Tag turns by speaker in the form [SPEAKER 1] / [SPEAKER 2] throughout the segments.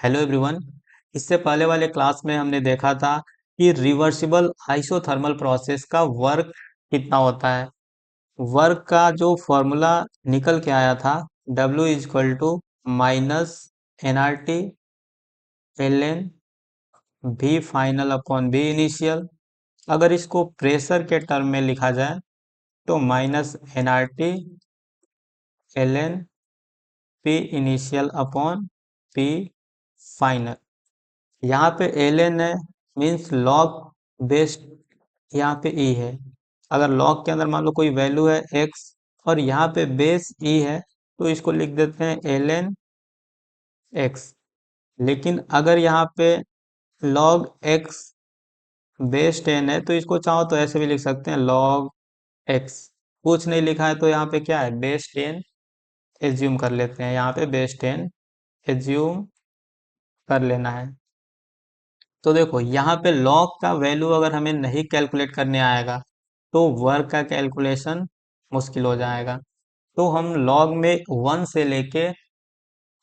[SPEAKER 1] Hello everyone. इससे पहले वाले क्लास में हमने देखा था कि रिवर्सिबल आइसोथर्मल प्रोसेस का वर्क कितना होता है। वर्क का जो फॉर्मूला निकल के आया था W is equal to minus N R T L N V final upon V initial. अगर इसको प्रेशर के टर्म में लिखा जाए तो minus N R T L N P initial upon P final. यहाँ पे एल एन है मीन्स लॉग बेस्ड, यहाँ पे ई है। अगर लॉग के अंदर मान लो कोई वैल्यू है एक्स और यहाँ पे बेस ई है तो इसको लिख देते हैं एल एन एक्स। लेकिन अगर यहाँ पे लॉग एक्स बेस 10 है तो इसको चाहो तो ऐसे भी लिख सकते हैं लॉग एक्स। कुछ नहीं लिखा है तो यहाँ पे क्या है बेस 10 एज्यूम कर लेते हैं, यहाँ पे बेस 10 एज्यूम कर लेना है। तो देखो यहाँ पे लॉग का वैल्यू अगर हमें नहीं कैलकुलेट करने आएगा तो वर्क का कैलकुलेशन मुश्किल हो जाएगा। तो हम लॉग में 1 से लेके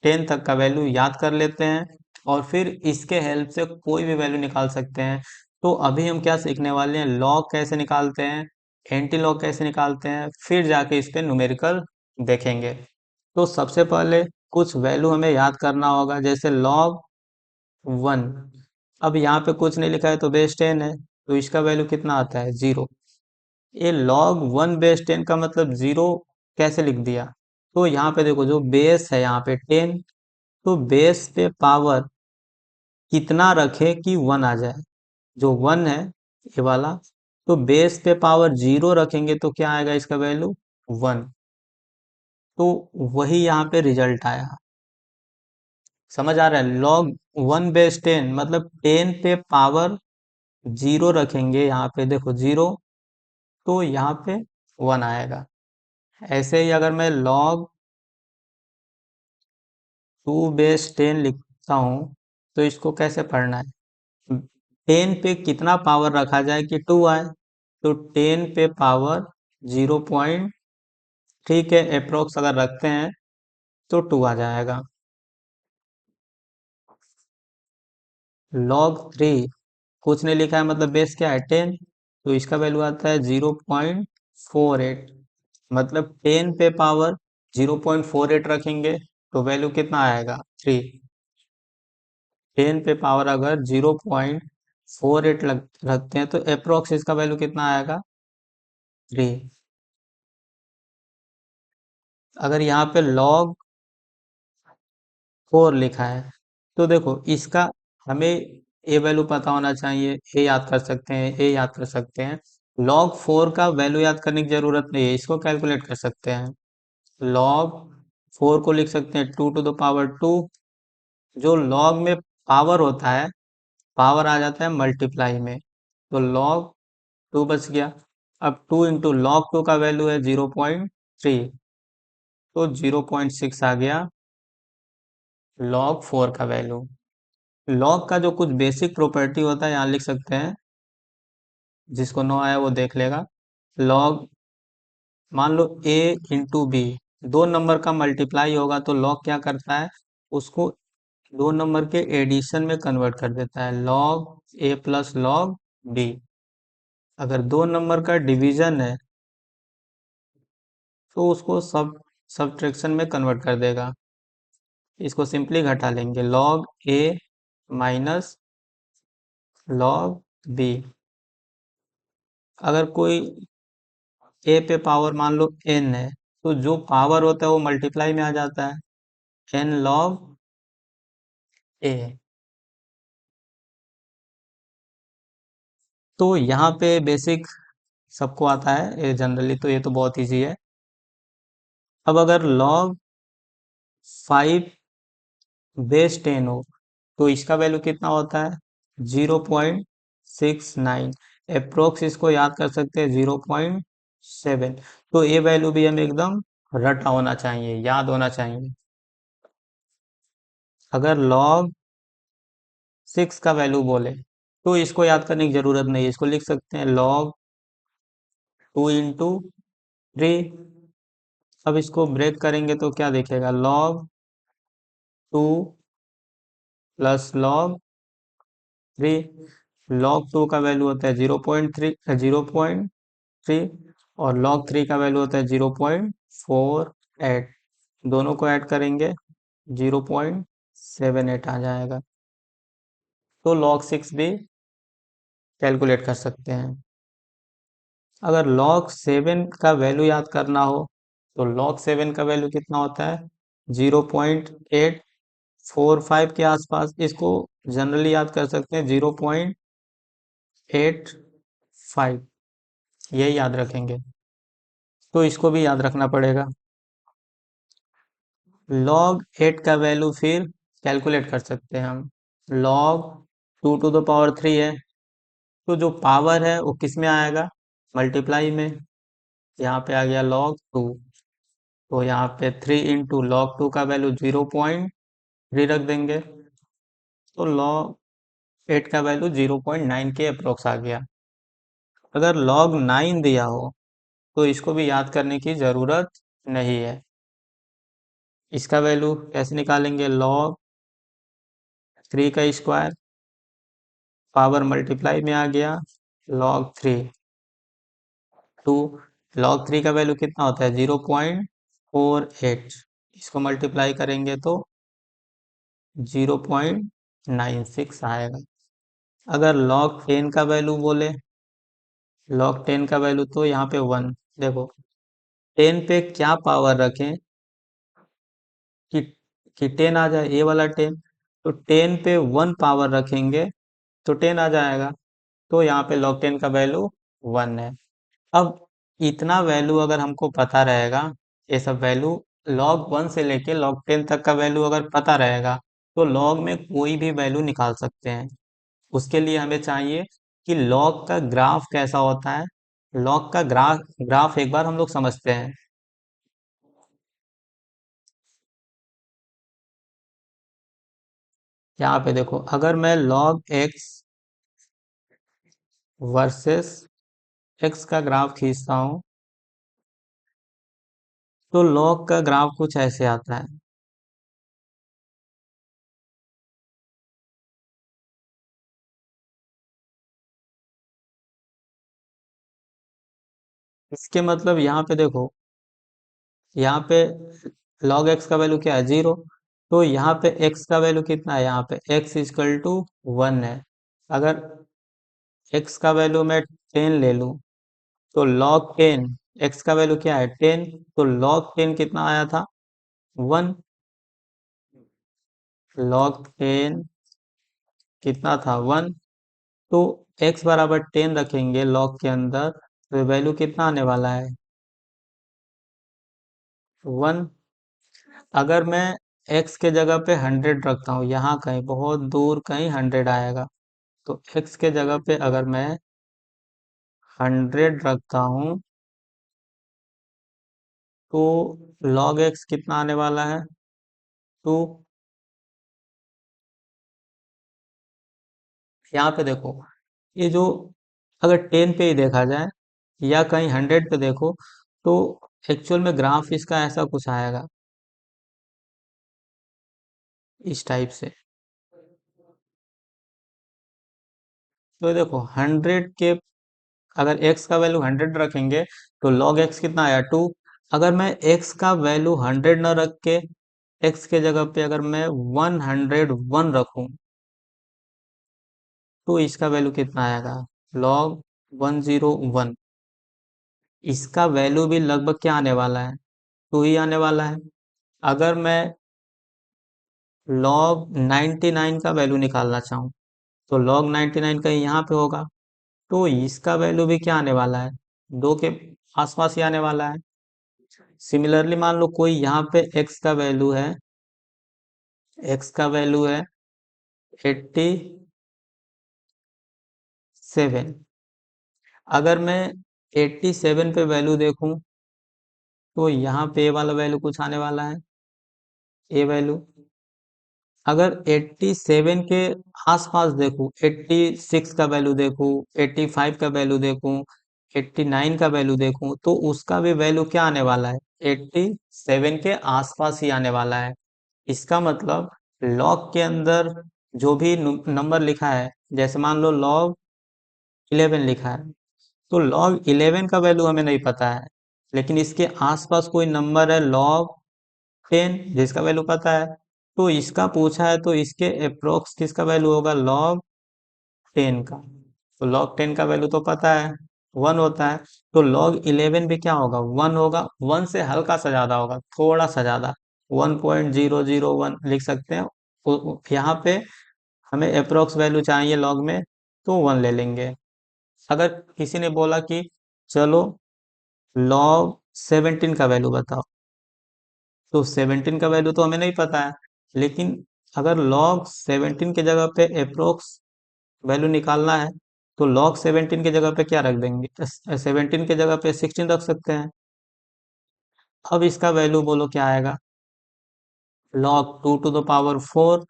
[SPEAKER 1] 10 तक का वैल्यू याद कर लेते हैं और फिर इसके हेल्प से कोई भी वैल्यू निकाल सकते हैं। तो अभी हम क्या सीखने वाले हैं, लॉग कैसे निकालते हैं, एंटी लॉग कैसे निकालते हैं, फिर जाके इस पे न्यूमेरिकल देखेंगे। तो सबसे पहले कुछ वैल्यू हमें याद करना होगा, जैसे लॉग 1। अब यहाँ पे कुछ नहीं लिखा है तो बेस 10 है तो इसका वैल्यू कितना आता है 0। ये log 1 बेस 10 का मतलब 0 कैसे लिख दिया। तो यहाँ पे देखो जो बेस है यहाँ पे 10, तो बेस पे पावर कितना रखे कि 1 आ जाए। जो 1 है ये वाला, तो बेस पे पावर 0 रखेंगे तो क्या आएगा इसका वैल्यू 1। तो वही यहाँ पे रिजल्ट आया। समझ आ रहा है, log 1 बेस 10 मतलब 10 पे पावर 0 रखेंगे, यहाँ पे देखो 0 तो यहाँ पे 1 आएगा। ऐसे ही अगर मैं log 2 बेस 10 लिखता हूँ तो इसको कैसे पढ़ना है, 10 पे कितना पावर रखा जाए कि 2 आए। तो 10 पे पावर 0 पॉइंट, ठीक है, अप्रोक्स अगर रखते हैं तो 2 आ जाएगा। log 3 कुछ नहीं लिखा है मतलब बेस क्या है 10, तो इसका वैल्यू आता है 0.48। मतलब 10 पे पावर 0.48 रखेंगे तो वैल्यू कितना आएगा 3। 10 पे पावर अगर 0.48 रखते हैं तो अप्रोक्स इसका वैल्यू कितना आएगा 3। अगर यहाँ पे log 4 लिखा है तो देखो इसका हमें ए वैल्यू पता होना चाहिए, ए याद कर सकते हैं, ए याद कर सकते हैं। log 4 का वैल्यू याद करने की जरूरत नहीं है, इसको कैलकुलेट कर सकते हैं। log 4 को लिख सकते हैं 2 टू द पावर 2। जो log में पावर होता है, पावर आ जाता है मल्टीप्लाई में, तो log 2 बच गया। अब 2 इंटू log 2 का वैल्यू है 0.3, तो 0.6 आ गया log 4 का वैल्यू। log का जो कुछ बेसिक प्रॉपर्टी होता है यहाँ लिख सकते हैं, जिसको नो आया वो देख लेगा। log मान लो a इंटू बी, दो नंबर का मल्टीप्लाई होगा तो log क्या करता है, उसको दो नंबर के एडिशन में कन्वर्ट कर देता है, log a plus log b। अगर दो नंबर का डिवीजन है तो उसको सब्ट्रैक्शन में कन्वर्ट कर देगा। इसको सिंपली घटा लेंगे, log a minus log b। अगर कोई a पे पावर मान लो n है तो जो पावर होता है वो मल्टीप्लाई में आ जाता है, n log a। तो यहाँ पे बेसिक सबको आता है ये जनरली, तो ये तो बहुत इजी है। अब अगर log 5 बेस 10 हो तो इसका वैल्यू कितना होता है 0.69। अप्रोक्स इसको याद कर सकते हैं 0.7। तो ये वैल्यू भी हमें एकदम रटा होना चाहिए, याद होना चाहिए। अगर log 6 का वैल्यू बोले तो इसको याद करने की जरूरत नहीं है, इसको लिख सकते हैं log 2 इंटू 3। अब इसको ब्रेक करेंगे तो क्या दिखेगा, log 2 प्लस log 3। log 2 का वैल्यू होता है 0.3 और log 3 का वैल्यू होता है 0.48। दोनों को ऐड करेंगे 0.78 आ जाएगा। तो log 6 भी कैलकुलेट कर सकते हैं। अगर log 7 का वैल्यू याद करना हो तो log 7 का वैल्यू कितना होता है 0.845 के आसपास। इसको जनरली याद कर सकते हैं 0.85, यही याद रखेंगे। तो इसको भी याद रखना पड़ेगा। log 8 का वैल्यू फिर कैलकुलेट कर सकते हैं हम। log 2 to the power 3 है, तो जो पावर है वो किस में आएगा, मल्टीप्लाई में। यहाँ पे आ गया log 2, तो यहाँ पे 3 into log 2 का वैल्यू 0.3 रख देंगे, तो log 8 का वैल्यू 0.9 के अप्रोक्स आ गया। अगर log 9 दिया हो तो इसको भी याद करने की ज़रूरत नहीं है। इसका वैल्यू कैसे निकालेंगे, log 3 का स्क्वायर, पावर मल्टीप्लाई में आ गया log 3 टू log 3 का वैल्यू कितना होता है 0.48। इसको मल्टीप्लाई करेंगे तो 0.96 आएगा। अगर log 10 का वैल्यू बोले, log 10 का वैल्यू तो यहाँ पे 1। देखो 10 पे क्या पावर रखें कि 10 आ जाए, ये वाला 10। तो 10 पे 1 पावर रखेंगे तो 10 आ जाएगा। तो यहाँ पे log 10 का वैल्यू 1 है। अब इतना वैल्यू अगर हमको पता रहेगा, ये सब वैल्यू log 1 से लेके log 10 तक का वैल्यू अगर पता रहेगा, तो log में कोई भी वैल्यू निकाल सकते हैं। उसके लिए हमें चाहिए कि log का ग्राफ कैसा होता है। log का ग्राफ एक बार हम लोग समझते हैं। यहाँ पे देखो, अगर मैं log x वर्सेस x का ग्राफ खींचता हूँ, तो log का ग्राफ कुछ ऐसे आता है। इसके मतलब यहाँ पे देखो, यहाँ पे log x का वैल्यू क्या है 0। तो यहाँ पे x का वैल्यू कितना है, यहाँ पे x इजकल टू 1 है। अगर x का वैल्यू मैं 10 ले लूँ, तो log 10, x का वैल्यू क्या है 10, तो log 10 कितना आया था 1। log 10 कितना था 1। तो x बराबर 10 रखेंगे log के अंदर, तो वैल्यू कितना आने वाला है 1। अगर मैं x के जगह पे 100 रखता हूँ, यहाँ कहीं बहुत दूर कहीं 100 आएगा, तो x के जगह पे अगर मैं 100 रखता हूँ, तो log x कितना आने वाला है 2। यहाँ पे देखो, ये जो अगर 10 पे ही देखा जाए या कहीं 100 पे देखो, तो एक्चुअल में ग्राफ इसका ऐसा कुछ आएगा, इस टाइप से। तो देखो 100 के, अगर x का वैल्यू 100 रखेंगे तो log x कितना आया 2। अगर मैं x का वैल्यू 100 न रख के x के जगह पे अगर मैं 101 रखूं, तो इसका वैल्यू कितना आएगा log 101। इसका वैल्यू भी लगभग क्या आने वाला है 2 ही आने वाला है। अगर मैं log 99 का वैल्यू निकालना चाहूँ, तो log 99 कहीं यहाँ पे होगा, तो इसका वैल्यू भी क्या आने वाला है 2 के आसपास ही आने वाला है। सिमिलरली मान लो कोई यहाँ पे x का वैल्यू है 87। अगर मैं 87 पे वैल्यू देखूं, तो यहाँ पे ये वाला वैल्यू कुछ आने वाला है, ये वैल्यू। अगर 87 के आसपास देखूं, 86 का वैल्यू देखूं, 85 का वैल्यू देखूं, 89 का वैल्यू देखूं, तो उसका भी वैल्यू क्या आने वाला है 87 के आसपास ही आने वाला है। इसका मतलब लॉग के अंदर जो भी नंबर लिखा है, जैसे मान लो log 11 लिखा है, तो log 11 का वैल्यू हमें नहीं पता है, लेकिन इसके आसपास कोई नंबर है log 10 जिसका वैल्यू पता है, तो इसका पूछा है तो इसके अप्रोक्स किसका वैल्यू होगा, log 10 का। तो log 10 का वैल्यू तो पता है 1 होता है, तो log 11 भी क्या होगा, 1 होगा। 1 से हल्का सा ज्यादा होगा, थोड़ा सा ज्यादा, 1.001 लिख सकते हैं। यहाँ पे हमें अप्रोक्स वैल्यू चाहिए log में, तो 1 ले लेंगे। अगर किसी ने बोला कि चलो log 17 का वैल्यू बताओ, तो 17 का वैल्यू तो हमें नहीं पता है, लेकिन अगर log 17 की जगह पे अप्रोक्स वैल्यू निकालना है, तो log 17 की जगह पे क्या रख देंगे, 17 की जगह पे 16 रख सकते हैं। अब इसका वैल्यू बोलो क्या आएगा, log 2 टू द पावर 4।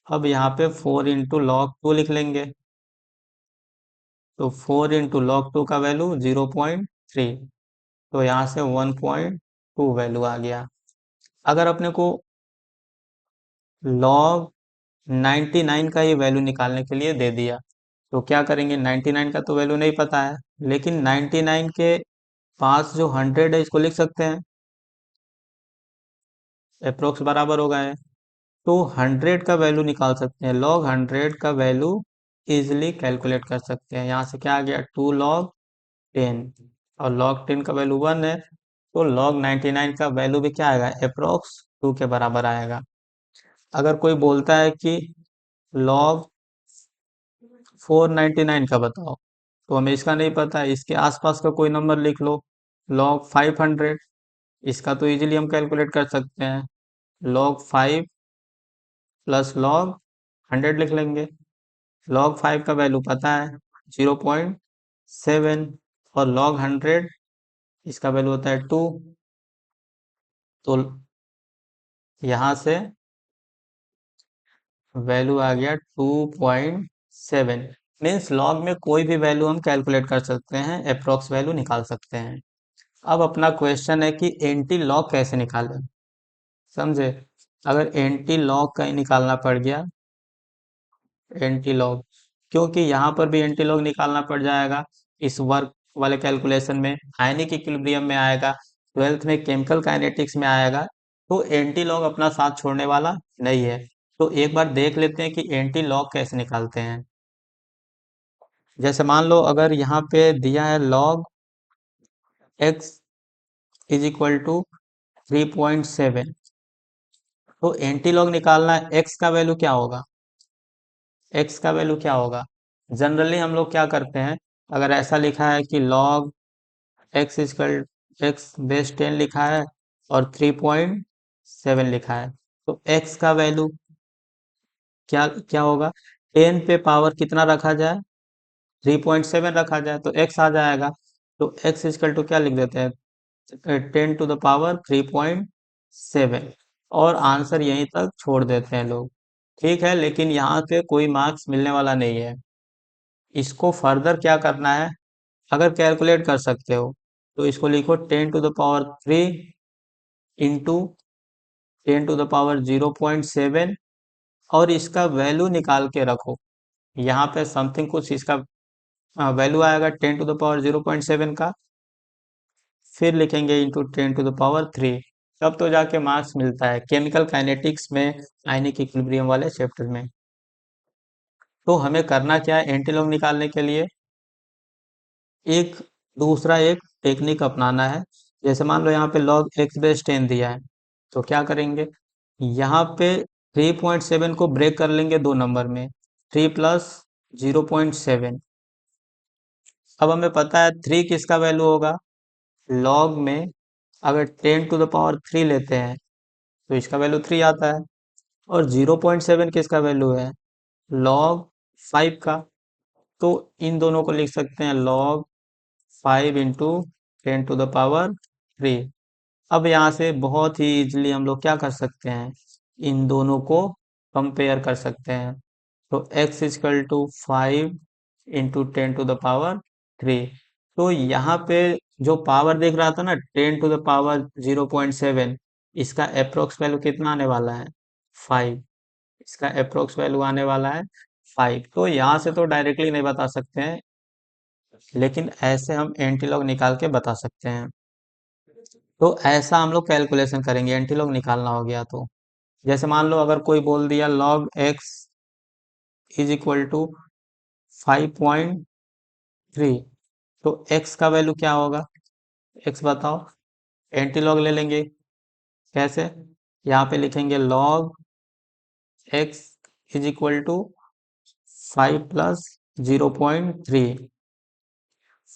[SPEAKER 1] अब यहाँ पे 4 इंटू log 2 लिख लेंगे, तो 4 इंटू log 2 का वैल्यू 0.3, तो यहाँ से 1.2 वैल्यू आ गया। अगर अपने को log 99 का ही वैल्यू निकालने के लिए दे दिया, तो क्या करेंगे, 99 का तो वैल्यू नहीं पता है, लेकिन 99 के पास जो 100 है इसको लिख सकते हैं, अप्रोक्स बराबर होगा है, तो 100 का वैल्यू निकाल सकते हैं। log 100 का वैल्यू इजिली कैलकुलेट कर सकते हैं। यहाँ से क्या आ गया, 2 log 10, और log 10 का वैल्यू 1 है, तो log 99 का वैल्यू भी क्या आएगा, अप्रोक्स 2 के बराबर आएगा। अगर कोई बोलता है कि log 499 का बताओ, तो हमें इसका नहीं पता है, इसके आसपास का कोई नंबर लिख लो, log 500, इसका तो इजीली हम कैलकुलेट कर सकते हैं, log 5 प्लस log 100 लिख लेंगे। log 5 का वैल्यू पता है 0.7, और log 100 इसका वैल्यू होता है 2, तो यहाँ से वैल्यू आ गया 2.7। मीन्स log में कोई भी वैल्यू हम कैलकुलेट कर सकते हैं, अप्रोक्स वैल्यू निकाल सकते हैं। अब अपना क्वेश्चन है कि एंटी लॉग कैसे निकालें, समझे। अगर एंटी लॉग का ही निकालना पड़ गया, एंटी लॉग, क्योंकि यहाँ पर भी एंटी लॉग निकालना पड़ जाएगा, इस वर्क वाले कैलकुलेशन में आयनिक इक्विलिब्रियम में आएगा, 12th में केमिकल काइनेटिक्स में आएगा, तो एंटी लॉग अपना साथ छोड़ने वाला नहीं है। तो एक बार देख लेते हैं कि एंटी लॉग कैसे निकालते हैं। जैसे मान लो अगर यहाँ पे दिया है log x is equal to 3.7, तो एंटी लॉग निकालना है, x का वैल्यू क्या होगा, x का वैल्यू क्या होगा। जनरली हम लोग क्या करते हैं, अगर ऐसा लिखा है कि log x is equal x base 10 लिखा है और 3.7 लिखा है, तो x का वैल्यू क्या क्या होगा, 10 पे पावर कितना रखा जाए, 3.7 रखा जाए, तो x आ जाएगा। तो x इजकल टू क्या लिख देते हैं, 10 टू द पावर 3.7, और आंसर यहीं तक छोड़ देते हैं लोग। ठीक है, लेकिन यहाँ पे कोई मार्क्स मिलने वाला नहीं है। इसको फर्दर क्या करना है, अगर कैलकुलेट कर सकते हो तो इसको लिखो 10 to the power 3 into 10 to the power 0.7, और इसका वैल्यू निकाल के रखो। यहाँ पे समथिंग कुछ इसका वैल्यू आएगा 10 टू द पावर 0.7 का, फिर लिखेंगे इंटू 10 टू द पावर 3, तब तो जाके मार्क्स मिलता है केमिकल काइनेटिक्स में, आयनिक इक्विलिब्रियम वाले चैप्टर में। तो हमें करना क्या है, एंटीलॉग निकालने के लिए एक दूसरा एक टेक्निक अपनाना है। जैसे मान लो यहाँ पे log x बेस 10 दिया है, तो क्या करेंगे, यहाँ पे 3.7 को ब्रेक कर लेंगे दो नंबर में, 3 प्लस 0.7। अब हमें पता है 3 किसका वैल्यू होगा, log में अगर 10 टू द पावर 3 लेते हैं तो इसका वैल्यू 3 आता है, और 0.7 किसका वैल्यू है, log 5 का। तो इन दोनों को लिख सकते हैं log 5 into 10 to the power 3। अब यहाँ से बहुत ही इजीली हम लोग क्या कर सकते हैं, इन दोनों को कंपेयर कर सकते हैं। तो x is equal to 5 into 10 to the power 3, तो यहाँ पे जो पावर देख रहा था ना 10 टू द पावर 0.7, इसका अप्रोक्स वैल्यू कितना आने वाला है, 5। इसका अप्रोक्स वैल्यू आने वाला है 5। तो यहाँ से तो डायरेक्टली नहीं बता सकते हैं, लेकिन ऐसे हम एंटीलॉग निकाल के बता सकते हैं। तो ऐसा हम लोग कैलकुलेशन करेंगे, एंटीलॉग निकालना हो गया तो। जैसे मान लो अगर कोई बोल दिया log x is equal to 5.3, तो x का वैल्यू क्या होगा, x बताओ। एंटीलॉग ले लेंगे, कैसे? यहाँ पे लिखेंगे log x is equal to 5 plus 0.3।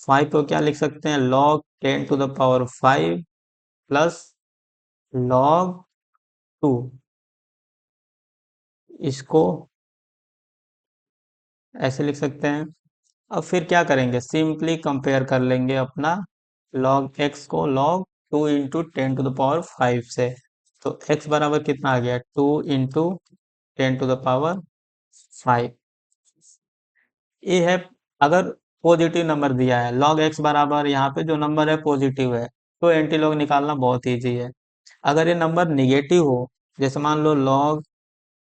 [SPEAKER 1] 5 को क्या लिख सकते हैं, log 10 to the power 5 plus log 2। इसको ऐसे लिख सकते हैं। अब फिर क्या करेंगे, सिंपली कंपेयर कर लेंगे अपना log x को log 2 into 10 to the power 5 से। तो x बराबर कितना आ गया, 2 इंटू 10 टू द पावर 5। ये है, अगर पॉजिटिव नंबर दिया है log x बराबर, यहाँ पे जो नंबर है पॉजिटिव है, तो एंटी लॉग निकालना बहुत ईजी है। अगर ये नंबर निगेटिव हो, जैसे मान लो log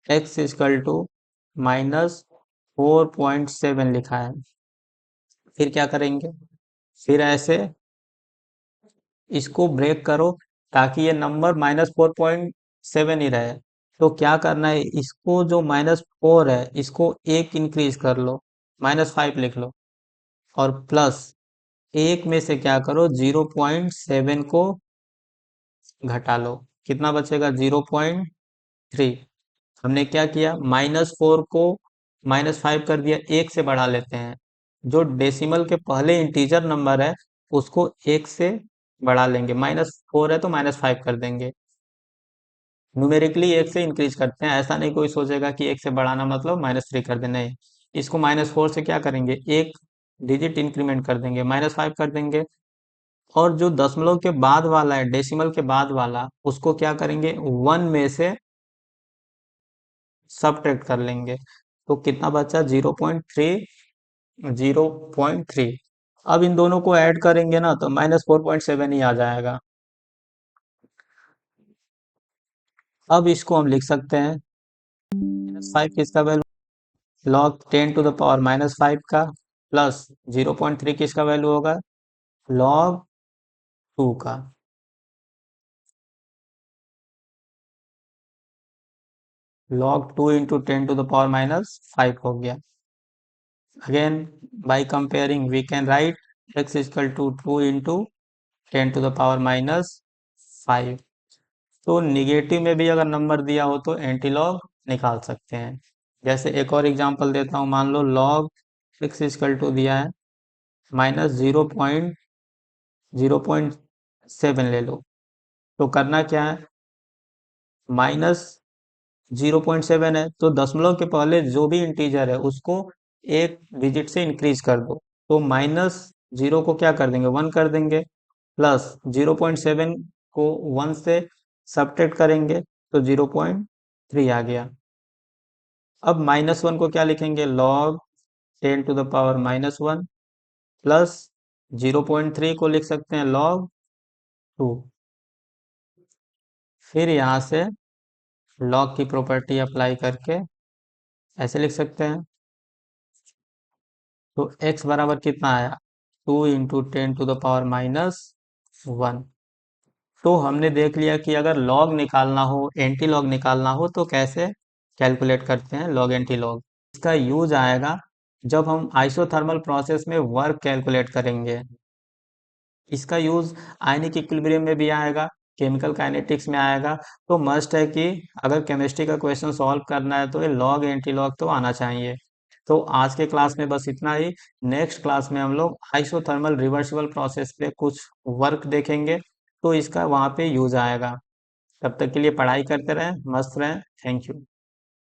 [SPEAKER 1] x इजकल टू -4.7 लिखा है, फिर क्या करेंगे, फिर ऐसे इसको ब्रेक करो ताकि ये नंबर -4.7 ही रहे। तो क्या करना है, इसको जो -4 है इसको एक इंक्रीज कर लो, -5 लिख लो, और प्लस एक में से क्या करो, 0.7 को घटा लो, कितना बचेगा, 0.3। हमने क्या किया, -4 को -5 कर दिया, एक से बढ़ा लेते हैं। जो डेसिमल के पहले इंटीजर नंबर है उसको एक से बढ़ा लेंगे, -4 है तो -5 कर देंगे। न्यूमेरिकली एक से इंक्रीज करते हैं, ऐसा नहीं कोई सोचेगा कि एक से बढ़ाना मतलब -3 कर देना, नहीं। इसको -4 से क्या करेंगे, एक डिजिट इंक्रीमेंट कर देंगे, -5 कर देंगे। और जो दशमलव के बाद वाला है, डेसिमल के बाद वाला, उसको क्या करेंगे, 1 में से सब्ट्रैक्ट कर लेंगे। तो कितना बचा, 0.3, 0.3। अब इन दोनों को ऐड करेंगे ना तो -4.7 ही आ जाएगा। अब इसको हम लिख सकते हैं, -5 किसका value, log 10 to the power -5 का, प्लस 0.3 किसका वैल्यू होगा, log 2 का। log 2 into 10 to the power -5 हो गया। Again by comparing we can write x equal to 2 into 10 to the power -5। तो निगेटिव में भी अगर नंबर दिया हो तो एंटीलॉग निकाल सकते हैं। जैसे एक और एग्जांपल देता हूँ, मान लो log x इक्वल टू दिया है -0.7 ले लो। तो करना क्या है, -0.7 है तो दशमलव के पहले जो भी इंटीजर है उसको एक डिजिट से इंक्रीज कर दो। तो -0 को क्या कर देंगे, 1 कर देंगे, प्लस 0.7 को 1 से सब्ट्रैक्ट करेंगे तो 0.3 आ गया। अब -1 को क्या लिखेंगे, log 10 to the power -1, plus 0.3 को लिख सकते हैं log 2। फिर यहाँ से log की प्रॉपर्टी अप्लाई करके ऐसे लिख सकते हैं। तो x बराबर कितना आया, 2 इंटू 10 टू द पावर -1। तो हमने देख लिया कि अगर लॉग निकालना हो, एंटी लॉग निकालना हो तो कैसे कैलकुलेट करते हैं, लॉग एंटी लॉग। इसका यूज आएगा जब हम आइसोथर्मल प्रोसेस में वर्क कैलकुलेट करेंगे। इसका यूज आयनिक इक्विलिब्रियम में भी आएगा, केमिकल काइनेटिक्स में आएगा। तो मस्ट है कि अगर केमिस्ट्री का क्वेश्चन सॉल्व करना है तो ये लॉग एंटी लॉग तो आना चाहिए। तो आज के क्लास में बस इतना ही। नेक्स्ट क्लास में हम लोग आइसोथर्मल रिवर्सिबल प्रोसेस पे कुछ वर्क देखेंगे, तो इसका वहाँ पे यूज आएगा। तब तक के लिए पढ़ाई करते रहें, मस्त रहें। Thank you.